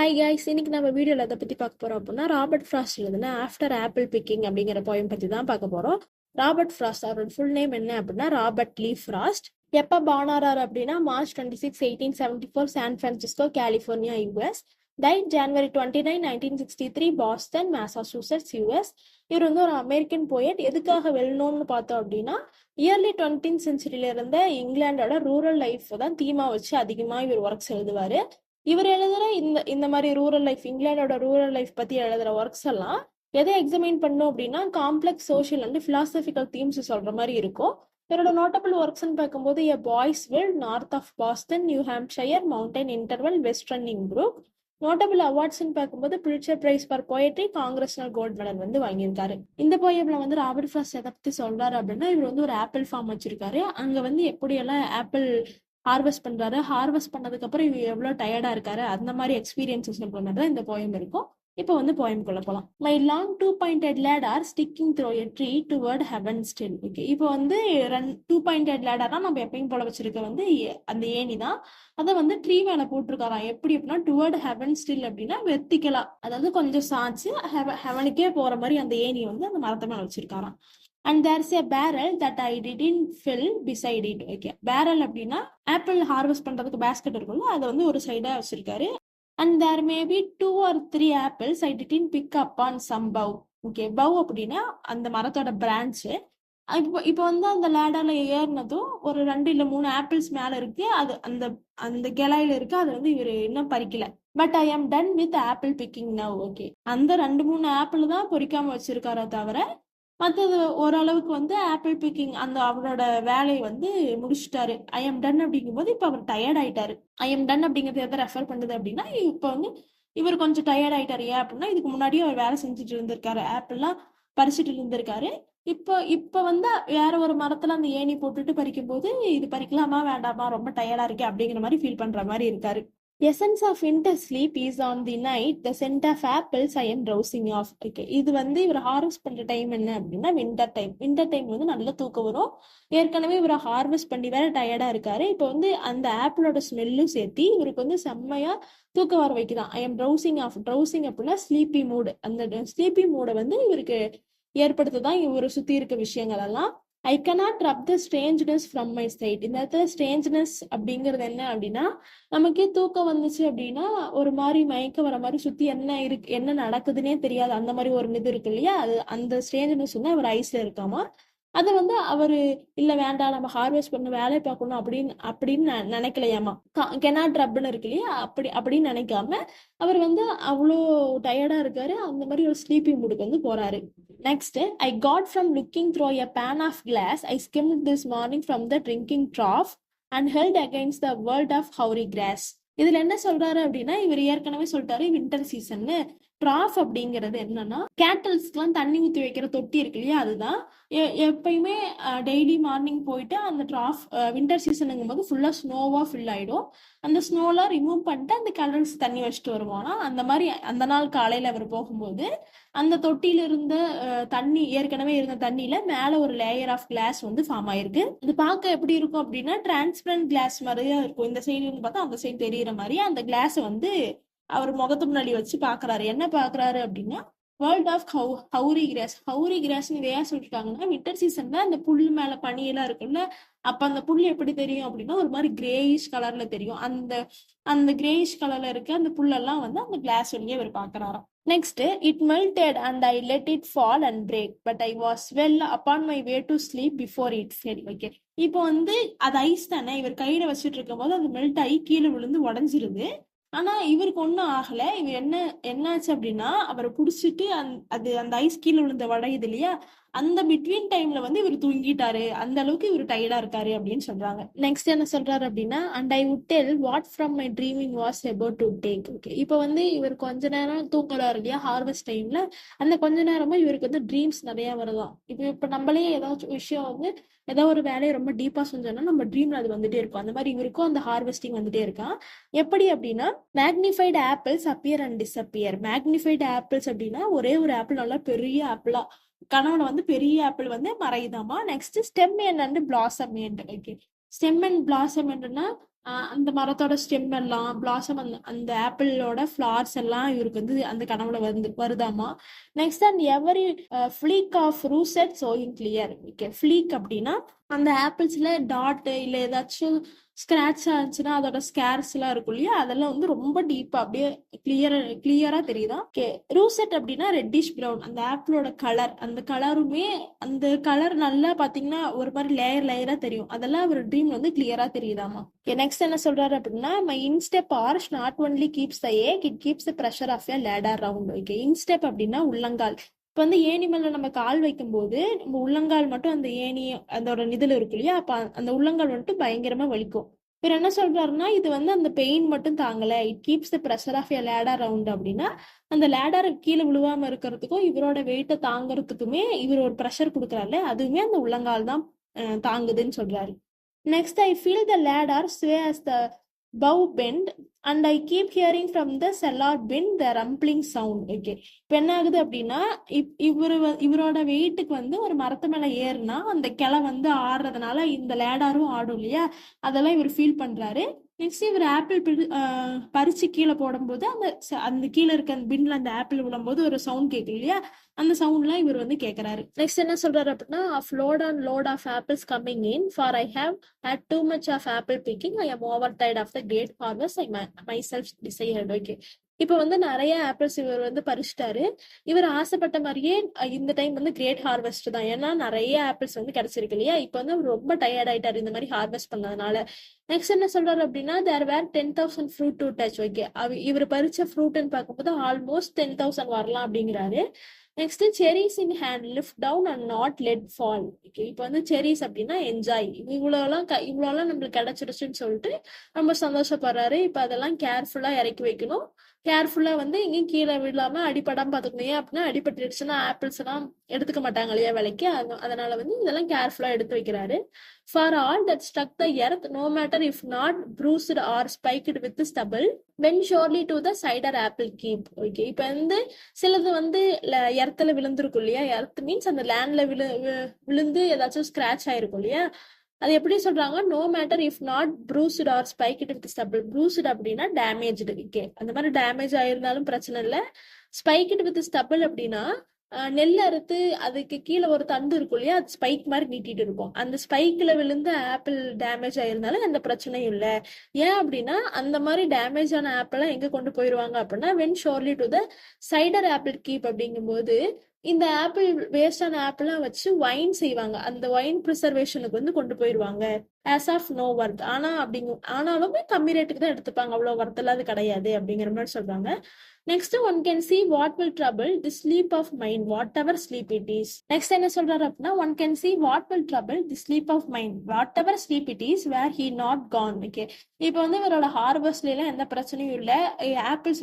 Hi guys, இன்னைக்கு நம்ம வீடியோவில் எதை பற்றி பார்க்க போகிறோம் அப்படின்னா ராபர்ட் ஃப்ராஸ்ட் எழுதுனா ஆஃப்டர் ஆப்பிள் பிக்கிங் அப்படிங்கிற போயம் பற்றி தான் பார்க்க போகிறோம். ராபர்ட் ஃப்ராஸ்ட் அவரோட ஃபுல் நேம் என்ன அப்படின்னா ராபர்ட் லீ ஃப்ராஸ்ட். எப்போ பானாரார் அப்படின்னா March 26, 1874, San Francisco, California, US. Died January 29, 1963, Boston, Massachusetts, US. இவர் வந்து ஒரு அமெரிக்கன் போயட். எதுக்காக வெல்னோன்னு பார்த்தோம் அப்படின்னா இயர்லி 20th சென்ச்சுரியில இருந்த இங்கிலாண்டோட ரூரல் லைஃப் தான் தீமா வச்சு அதிகமாக இவர் ஒர்க்ஸ் எழுதுவார். இவர் எழுதுற இந்த மாதிரி ரூரல் லைஃப், இங்கிலாண்டோட ரூரல் லைஃப் பத்தி எழுதுற ஒர்க்ஸ் எல்லாம் எதை எக்ஸாமின் பண்ணும் அப்படின்னா complex social and philosophical themes சொல்ற மாதிரி இருக்கும். இவரோட நோட்டபிள் ஒர்க்ஸ்ன்னு பார்க்கும்போது a boy's will, north of Boston, New Hampshire, mountain interval, west running brook. Notable அவார்ட்ஸ்ன்னு பார்க்கும்போது Pulitzer prize for poetry, congressional gold medal வந்து வாங்கியிருக்காரு. இந்த போயம்ல வந்து ராபர்ட் ஃப்ராஸ்ட் எதை பத்தி சொல்றாரு அப்படின்னா இவர் வந்து ஒரு ஆப்பிள் ஃபார்ம் வச்சிருக்காரு. அங்க வந்து எப்படியெல்லாம் ஆப்பிள் ஹார்வெஸ்ட் பண்றாரு, ஹார்வெஸ்ட் பண்ணதுக்கு அப்புறம் இவர் எவ்வளவு டயர்டா இருக்காரு, அந்த மாதிரி எக்ஸ்பீரியன்ஸஸ் சொல்ற மாதிரி தான் இந்த போயம் இருக்கும். இப்போ வந்து போயம்குள்ள போகலாம். My long 2-pointed ladder sticking through a tree toward heaven still. Okay, இப்போ வந்து 2-pointed ladderனா நம்ம எப்பயும் போல வச்சிருக்க வந்து அந்த ஏணி தான். அதை வந்து ட்ரீ மேல போட்டிருக்காராம். எப்படி அப்படின்னா டுவர்ட் ஹெவன் ஸ்டில் அப்படின்னா வெர்டிகலா, அதாவது கொஞ்சம் சாச்சு ஹெவனுக்கே போற மாதிரி அந்த ஏணி வந்து அந்த மரத்தை மேல வச்சிருக்காராம். And there's a barrel that I didn't fill beside it. Okay, barrel அப்படின்னா ஆப்பிள் ஹார்வெஸ்ட் பண்றதுக்கு பேஸ்கெட் இருக்கும்ல, அதை வந்து ஒரு சைடா வச்சிருக்காரு. And there maybe 2 or 3 apples I didn't pick up on some bough. Okay, bough அப்படின்னா அந்த மரத்தோட பிரான்ச்சு. இப்போ வந்து அந்த லேடர்ல ஏறினதும் ஒரு 2 இல்ல 3 ஆப்பிள்ஸ் மேல இருக்கு, அது அந்த அந்த கிளையில இருக்கு, அது வந்து இவர் இன்னும் பறிக்கல. பட் ஐ ஆம் done with apple picking now. Okay, அந்த 2-3 ஆப்பிள் தான் பொறிக்காம வச்சிருக்காரோ தவிர மற்றது ஓரளவுக்கு வந்து ஆப்பிள் பிக்கிங் அந்த அவரோட வேலையை வந்து முடிச்சுட்டாரு. ஐ எம் டன் அப்படிங்கும்போது இப்போ அவர் டயர்ட் ஆயிட்டாரு. ஐ எம் டன் அப்படிங்கிறது எதை ரெஃபர் பண்ணுது அப்படின்னா இப்போ வந்து இவர் கொஞ்சம் டயர்ட் ஆயிட்டாரு. ஏன் அப்படின்னா இதுக்கு முன்னாடியே அவர் வேலை செஞ்சுட்டு இருந்திருக்காரு, ஆப்பிள்லாம் பறிச்சுட்டு இருந்திருக்காரு. இப்போ வந்து வேற ஒரு மரத்துல அந்த ஏணி போட்டுட்டு பறிக்கும் போது இது பறிக்கலாமா வேண்டாமா, ரொம்ப டயர்டா இருக்கு அப்படிங்கிற மாதிரி ஃபீல் பண்ற மாதிரி இருக்காரு. Essence of winter sleep is on the night, the scent of apples I am drowsing off. Okay, இது வந்து இவர் ஹார்வெஸ்ட் பண்ற டைம் என்ன அப்படின்னா வின்டர் டைம். வின்டர் டைம் வந்து நல்ல தூக்கம் வரும். ஏற்கனவே இவர் ஹார்வெஸ்ட் பண்ணி வேற டயர்டா இருக்காரு. இப்போ வந்து அந்த ஆப்பிளோட ஸ்மெல்லும் சேர்த்து இவருக்கு வந்து செம்மையா தூக்கம் வர வைக்குதான். I am ட்ரௌசிங் of. ட்ரௌசிங் அப்படின்னா ஸ்லீப்பி மூடு. அந்த ஸ்லீப்பி மூடை வந்து இவருக்கு ஏற்படுத்துதான் இவரை சுத்தி இருக்க விஷயங்கள் எல்லாம். I cannot rub the strangeness from my sight. இந்த இடத்துல ஸ்ட்ரேஞ்ச்னஸ் அப்படிங்கிறது என்ன அப்படின்னா நமக்கே தூக்கம் வந்துச்சு அப்படின்னா ஒரு மாதிரி மயக்க வர மாதிரி சுத்தி என்ன இருக்கு, என்ன நடக்குதுன்னே தெரியாது, அந்த மாதிரி ஒரு இது இருக்கு இல்லையா, அது அந்த ஸ்ட்ரேஞ்ச்னஸ் வந்து அவர் ஐஸ்ல இருக்காமா. அதை வந்து அவரு இல்ல வேண்டாம் நம்ம ஹார்வெஸ்ட் பண்ண வேலை பார்க்கணும் அப்படின்னு நினைக்கலையாமா. கெனாட் ரப்னு இருக்கு இல்லையா, அப்படின்னு நினைக்காம அவர் வந்து அவ்வளோ டயர்டா இருக்காரு. அந்த மாதிரி ஒரு ஸ்லீப்பிங் மூடுக்கு வந்து போறாரு. Next, I got from looking through a pane of glass, I skimmed this morning from the drinking trough and held against the world of hoary grass. இதுல என்ன சொல்றாரு அப்படின்னா இவர் ஏற்கனவே சொல்லிட்டாரு வின்டர் சீசன்னு. ட்ராஃப் அப்படிங்கிறது என்னன்னா கேட்டல்ஸ்க்குலாம் தண்ணி ஊற்றி வைக்கிற தொட்டி இருக்கு இல்லையா, அதுதான். எப்பயுமே டெய்லி மார்னிங் போயிட்டு அந்த ட்ராஃப் வின்டர் சீசனுங்கும் போது ஃபுல்லா ஸ்னோவா ஃபில் ஆயிடும். அந்த ஸ்னோலாம் ரிமூவ் பண்ணிட்டு அந்த கேட்டல்ஸ் தண்ணி வச்சுட்டு வருவானா. அந்த மாதிரி அந்த நாள் காலையில அவர் போகும்போது அந்த தொட்டியில இருந்த தண்ணி, ஏற்கனவே இருந்த தண்ணியில மேல ஒரு லேயர் ஆஃப் கிளாஸ் வந்து ஃபார்ம் ஆயிருக்கு. இது பார்க்க எப்படி இருக்கும் அப்படின்னா டிரான்ஸ்பரண்ட் கிளாஸ் மாதிரியா இருக்கும். இந்த சைடு இருந்து பார்த்தா அந்த சைடு தெரியுற மாதிரி அந்த கிளாஸ் வந்து அவர் முகத்து முன்னாடி வச்சு பாக்குறாரு. என்ன பாக்குறாரு அப்படின்னா world of hoary cross. Gowri cross இதையா சொல்லிட்டாங்கன்னா வின்டர் சீசன்ல அந்த புல் மேல பனியெல்லாம் இருக்குல்ல, அப்ப அந்த புல் எப்படி தெரியும் அப்படின்னா ஒரு மாதிரி கிரேயிஷ் கலர்ல தெரியும். அந்த அந்த கிரேயிஷ் கலர்ல இருக்க அந்த புல்லெல்லாம் வந்து அந்த கிளாஸ் வழியே அவர் பாக்குறாராம். Next, it melted and I let it fall and break but I was well upon my way to sleep before it fell. Okay, இப்போ வந்து அது ஐஸ் தானே, இவர் கையில வச்சுட்டு இருக்கும் போது அது மெல்ட் ஆகி கீழே விழுந்து உடஞ்சிருது. ஆனா இவருக்கு ஒன்றும் ஆகல. இவர் என்னாச்சு அப்படின்னா அவரை புடிச்சிட்டு அந்த ஐஸ் கீழே விழுந்த உடையுது இல்லையா, அந்த பிட்வீன் டைம்ல வந்து இவர் தூங்கிட்டாரு. அந்த அளவுக்கு இவர் டயர்டா இருக்காரு அப்படின்னு சொல்றாங்க. நெக்ஸ்ட் என்ன சொல்றாரு அப்படின்னா and I would del what from my dreaming was about to take. Okay, இப்போ வந்து இவர் கொஞ்ச நேரம் தூங்குறாரு இல்லையா ஹார்வெஸ்ட் டைம்ல, அந்த கொஞ்ச நேரமா இவருக்கு வந்து ட்ரீம்ஸ் நிறைய வருதாம். இப்போ நம்மளே ஏதாச்சும் விஷயம் வந்து ஏதோ ஒரு வேலையை ரொம்ப டீப்பா செஞ்சோம்னா நம்ம ட்ரீம்ல அது வந்துட்டே இருக்கும். அந்த மாதிரி இவருக்கும் அந்த ஹார்வெஸ்டிங் வந்துட்டே இருக்கான். எப்படி அப்படின்னா magnified apples appear and disappear. Magnified apples அப்படின்னா ஒரே ஒரு ஆப்பிள் நல்லா பெரிய ஆப்பிளா கனவுல வந்து பெரிய ஆப்பிள் வந்து மறையுதாமா. Next stem and blossom end. Okay, stem and blossom எண்ட்னா அந்த மரத்தோட ஸ்டெம் எல்லாம் பிளாசம், அந்த அந்த ஆப்பிளோட ஃபிளார்ஸ் எல்லாம் இவருக்கு வந்து அந்த கனவுல வருதாமா. Next and every fleck of russet showing clear. Okay, fleck அப்படின்னா அந்த ஆப்பிள்ஸ்ல டாட் இல்ல ஏதாச்சும் ஸ்கிராட்ச் ஆச்சுன்னா அதோட ஸ்கேர்ஸ் எல்லாம் இருக்கும் இல்லையா, அதெல்லாம் வந்து ரொம்ப டீப்பா அப்படியே கிளியரா தெரியுதா. ஓகே, ரூசெட் அப்படின்னா ரெட்டிஷ் ப்ரௌன், அந்த ஆப்பிளோட கலர், அந்த கலருமே அந்த கலர் நல்லா பாத்தீங்கன்னா ஒரு மாதிரி லேயரா தெரியும். அதெல்லாம் அவர் ட்ரீம் வந்து கிளியரா தெரியுதாமா. ஓகே, நெக்ஸ்ட் என்ன சொல்றாரு அப்படின்னா my instep arch not only keeps the ache it keeps the pressure of a ladder round. Okay, instep அப்படின்னா உள்ளங்கால். இப்போ வந்து ஏணி மேல நம்ம கால் வைக்கும்போது நம்ம உள்ளங்கால் மட்டும் அந்த ஏணி அதோட நிதில் இருக்கு இல்லையா, அப்ப அந்த உள்ளங்கால் மட்டும் பயங்கரமா வலிக்கும். இவர் என்ன சொல்றாருன்னா இது வந்து அந்த பெயின் மட்டும் தாங்கல, it keeps the pressure of a ladder round அப்படின்னா அந்த லேடர் கீழே விழுவாம இருக்கிறதுக்கும் இவரோட வெயிட்டை தாங்கறதுக்குமே இவர் ஒரு ப்ரெஷர் கொடுக்குறாருல, அதுவுமே அந்த உள்ளங்கால் தான் தாங்குதுன்னு சொல்றாரு. Next, I feel the ladder sway as the bow bend and I keep hearing from the cellar bin the rumbling sound. Okay, இப்போ என்ன ஆகுது அப்படின்னா இவரோட வெயிட்டுக்கு வந்து ஒரு மரத்து மேல ஏறுனா அந்த கிளை வந்து ஆடுறதுனால இந்த லேடாரும் ஆடும் இல்லையா, அதெல்லாம் இவர் ஃபீல் பண்றாரு. நெக்ஸ்ட் இவர் ஆப்பிள் பறிச்சு கீழே போடும்போது அந்த அந்த கீழே இருக்க அந்த பின்ல அந்த ஆப்பிள் விழும்போது ஒரு சவுண்ட் கேட்கும் இல்லையா, அந்த சவுண்ட்லாம் இவர் வந்து கேட்கறாரு. நெக்ஸ்ட் என்ன சொல்றாரு அப்படின்னா of load and load of apples coming in for I have had too much of apple picking. I am overtired of the great harvest I myself desired. Okay, இப்போ வந்து நிறைய ஆப்பிள்ஸ் இவர் வந்து பறிச்சிட்டாரு. இவர் ஆசைப்பட்ட மாதிரியே இந்த டைம் வந்து கிரேட் ஹார்வெஸ்ட் தான், ஏன்னா நிறைய ஆப்பிள்ஸ் வந்து கிடைச்சிருக்கு இல்லையா. இப்போ வந்து அவர் ரொம்ப டயர்ட் ஆயிட்டாரு இந்த மாதிரி ஹார்வெஸ்ட் பண்ணதுனால. நெக்ஸ்ட் என்ன சொல்றாரு அப்படின்னா there were 10,000 fruit to touch. Okay, இவர் பறிச்ச ஃப்ரூட்னு பார்க்கும்போது ஆல்மோஸ்ட் 10,000 வரலாம் அப்படிங்கிறாரு. Next cherish in hand lift down and not let fall. Okay, இப்போ வந்து செரிஸ் அப்படின்னா என்ஜாய், இவ்வளோலாம் நம்மளுக்கு கிடைச்சிருச்சுன்னு சொல்லிட்டு ரொம்ப சந்தோஷப்படுறாரு. இப்போ அதெல்லாம் கேர்ஃபுல்லா இறக்கி வைக்கணும், கேர்ஃபுல்லா வந்து எங்கேயும் கீழே விழாம அடிப்படாம பாத்துக்கணும். ஏன் அப்படின்னா அடிபட்டுடுச்சுன்னா ஆப்பிள்ஸ் எல்லாம் எடுத்துக்க மாட்டாங்க இல்லையா விலைக்கு, அதனால வந்து இதெல்லாம் கேர்ஃபுல்லா எடுத்து வைக்கிறாரு. For all that stuck the earth no matter if not bruised or spiked with stubble went surely to the cider apple keep. Okay, இப்போ வந்து சிலது வந்து எர்த்துல விழுந்திருக்கும் இல்லையா, எர்த் மீன்ஸ் அந்த லேண்ட்ல விழுந்து ஏதாச்சும் ஸ்கிராச் ஆயிருக்கும் இல்லையா, அது எப்படி சொல்றாங்க, no matter if not bruised or spiked with stubble. Bruised அப்படின்னா டேமேஜ்டு. ஓகே, அந்த மாதிரி டேமேஜ் ஆயிருந்தாலும் பிரச்சனை இல்லை. ஸ்பைக்டு வித் ஸ்டபிள் அப்படின்னா நெல் அறுத்து அதுக்கு கீழே ஒரு தண்டு இருக்கும் இல்லையா, அது ஸ்பைக் மாதிரி நீட்டிட்டு இருக்கும், அந்த ஸ்பைக்ல விழுந்து ஆப்பிள் டேமேஜ் ஆயிருந்தாலும் எந்த பிரச்சனையும் இல்லை. ஏன் அப்படின்னா அந்த மாதிரி டேமேஜ் ஆன ஆப்பிள்லாம் எங்க கொண்டு போயிருவாங்க அப்படின்னா when surely to the cider apple keep அப்படிங்கும்போது இந்த ஆப்பிள் வேஸ்டான ஆப்பிள்லாம் வச்சு ஒயின் செய்வாங்க, அந்த ஒயின் ப்ரிசர்வேஷனுக்கு வந்து கொண்டு போயிருவாங்க. ஆஸ் ஆஃப் நோ ஒர்த், ஆனாலுமே கம்மி ரேட்டுக்கு தான் எடுத்துப்பாங்க, அவ்வளவு ஒர்த்தெல்லாம் அது கிடையாது அப்படிங்கிற மாதிரி சொல்றாங்க. Next one can see what will trouble the sleep of mind whatever sleep it is. Next என்ன சொல்றாரு அப்படின்னா one can see what will trouble the sleep of mind whatever sleep it is were he not gone. Okay, இப்போ வந்து இவரோட ஹார்வெஸ்ட்ல எல்லாம் எந்த பிரச்சனையும் இல்லை, ஆப்பிள்ஸ்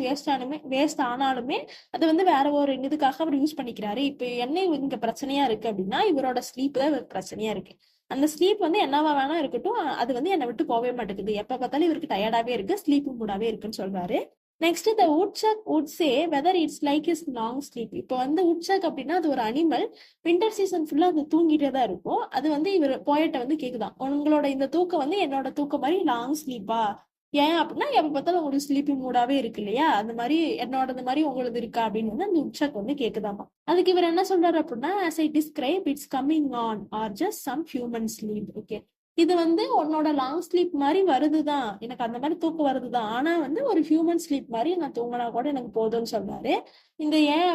வேஸ்ட் ஆனாலுமே அது வந்து வேற ஒரு இதுக்காக அவர் யூஸ் பண்ணிக்கிறாரு. இப்போ என்ன இங்க பிரச்சனையா இருக்கு அப்படின்னா இவரோட ஸ்லீப் தான் இவருக்கு பிரச்சனையா இருக்கு. அந்த ஸ்லீப் வந்து என்னவா வேணா இருக்கட்டும், அது வந்து என்னை விட்டு போகவே மாட்டேங்குது, எப்ப பார்த்தாலும் இவருக்கு டயர்டாவே இருக்கு, ஸ்லீப் மூடாவே இருக்குன்னு சொல்றாரு. Next the woodchuck would say whether it's like his long sleep. இப்போ வந்து woodchuck அப்படின்னா அது ஒரு அனிமல், வின்டர் சீசன் ஃபுல்லா அது தூங்கிட்டே தான் இருக்கும். அது வந்து இவர் போயட்ட வந்து கேக்குதான், உங்களோட இந்த தூக்கம் வந்து என்னோட தூக்கம் மாதிரி லாங் ஸ்லீப்பா, ஏன் அப்படின்னா எப்ப பார்த்தாலும் உங்களுக்கு ஸ்லீப்பிங் மூடாவே இருக்கு இல்லையா, அந்த மாதிரி என்னோடது மாதிரி உங்களுக்கு இருக்கா அப்படின்னு வந்து அந்த woodchuck வந்து கேக்குதாமா. அதுக்கு இவர் என்ன சொல்றாரு அப்படின்னா as I describe it's coming on or just some human sleep. Okay, இது வந்து உன்னோட லாங் ஸ்லீப் மாதிரி வருதுதான், எனக்கு அந்த மாதிரி தூக்கம் வருதுதான், ஆனா வந்து ஒரு ஹியூமன் ஸ்லீப் மாதிரி நான் தூங்கினா கூட எனக்கு போதும்னு சொல்றாரு. இந்த ஏன்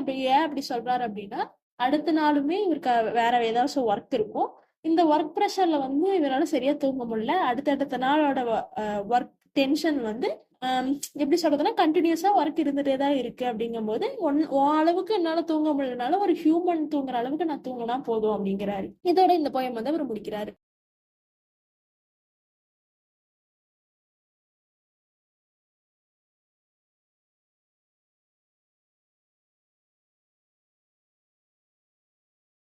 அப்படி சொல்றாரு அப்படின்னா அடுத்த நாளுமே இவருக்கு வேற ஏதாச்சும் ஒர்க் இருக்கும், இந்த ஒர்க் ப்ரெஷர்ல வந்து இவரால் சரியா தூங்க முடியல, அடுத்தடுத்த நாளோட ஒர்க் டென்ஷன் வந்து எப்படி சொல்றதுன்னா கண்டினியூஸா ஒர்க் இருந்துட்டே தான் இருக்கு. அப்படிங்கும் போது அளவுக்கு என்னால தூங்க முடியலனால ஒரு ஹியூமன் தூங்குற அளவுக்கு நான் தூங்கினா போதும் அப்படிங்கிறாரு. இதோட இந்த போயம் வந்து அவர் முடிக்கிறாரு.